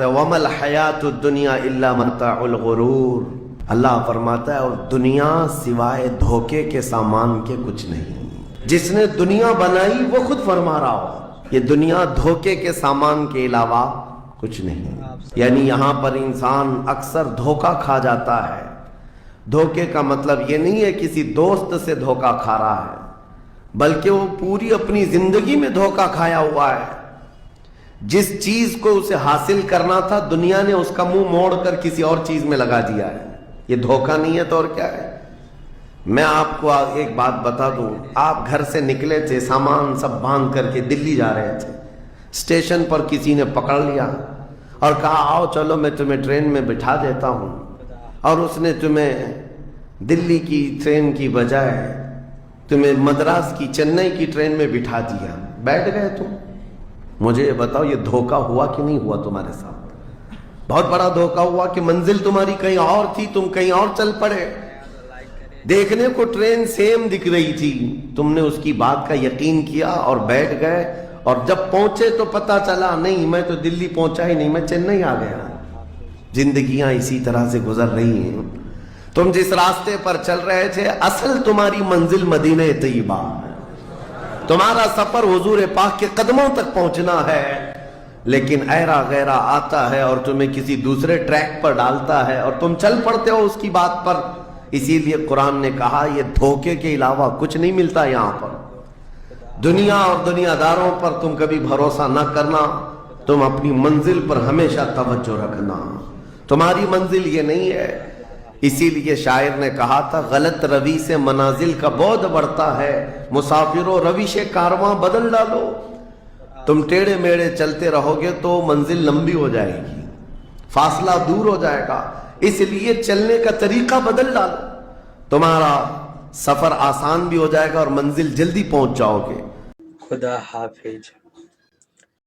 فرماتا ہے وَمَا الْحَيَاةُ الدُّنْيَا إِلَّا مَتَاعُ الْغُرُورِ، اللہ فرماتا ہے اور دنیا سوائے دھوکے کے سامان کے کچھ نہیں۔ جس نے دنیا بنائی وہ خود فرما رہا ہو یہ دنیا دھوکے کے سامان کے علاوہ کچھ نہیں۔ یعنی یہاں پر انسان اکثر دھوکہ کھا جاتا ہے۔ دھوکے کا مطلب یہ نہیں ہے کسی دوست سے دھوکہ کھا رہا ہے، بلکہ وہ پوری اپنی زندگی میں دھوکہ کھایا ہوا ہے۔ جس چیز کو اسے حاصل کرنا تھا دنیا نے اس کا منہ موڑ کر کسی اور چیز میں لگا دیا ہے۔ یہ دھوکہ نہیں ہے تو اور کیا ہے؟ میں آپ کو ایک بات بتا دوں، آپ گھر سے نکلے تھے، سامان سب باندھ کر کے دلی جا رہے تھے، اسٹیشن پر کسی نے پکڑ لیا اور کہا آؤ چلو میں تمہیں ٹرین میں بٹھا دیتا ہوں، اور اس نے تمہیں دلی کی ٹرین کی بجائے تمہیں مدراس کی چنئی کی ٹرین میں بٹھا دیا، بیٹھ گئے تم۔ مجھے یہ بتاؤ یہ دھوکہ ہوا کہ نہیں ہوا تمہارے ساتھ؟ بہت بڑا دھوکہ ہوا کہ منزل تمہاری کہیں اور تھی، تم کہیں اور چل پڑے۔ دیکھنے کو ٹرین سیم دکھ رہی تھی، تم نے اس کی بات کا یقین کیا اور بیٹھ گئے، اور جب پہنچے تو پتا چلا نہیں میں تو دلی پہنچا ہی نہیں، میں چنئی آ گیا۔ زندگیاں اسی طرح سے گزر رہی ہیں۔ تم جس راستے پر چل رہے تھے اصل تمہاری منزل مدینہ طیبہ ہے، تمہارا سفر حضور پاک کے قدموں تک پہنچنا ہے، لیکن ایرا غیرہ آتا ہے اور تمہیں کسی دوسرے ٹریک پر ڈالتا ہے اور تم چل پڑتے ہو اس کی بات پر۔ اسی لیے قرآن نے کہا یہ دھوکے کے علاوہ کچھ نہیں ملتا یہاں پر۔ دنیا اور دنیا داروں پر تم کبھی بھروسہ نہ کرنا، تم اپنی منزل پر ہمیشہ توجہ رکھنا۔ تمہاری منزل یہ نہیں ہے۔ اسی لیے شاعر نے کہا تھا غلط روی سے منازل کا بعد بڑھتا ہے، مسافروں روش کارواں بدل ڈالو۔ تم ٹیڑے میڑے چلتے رہو گے تو منزل لمبی ہو جائے گی، فاصلہ دور ہو جائے گا، اس لیے چلنے کا طریقہ بدل ڈالو، تمہارا سفر آسان بھی ہو جائے گا اور منزل جلدی پہنچ جاؤ گے۔ خدا حافظ۔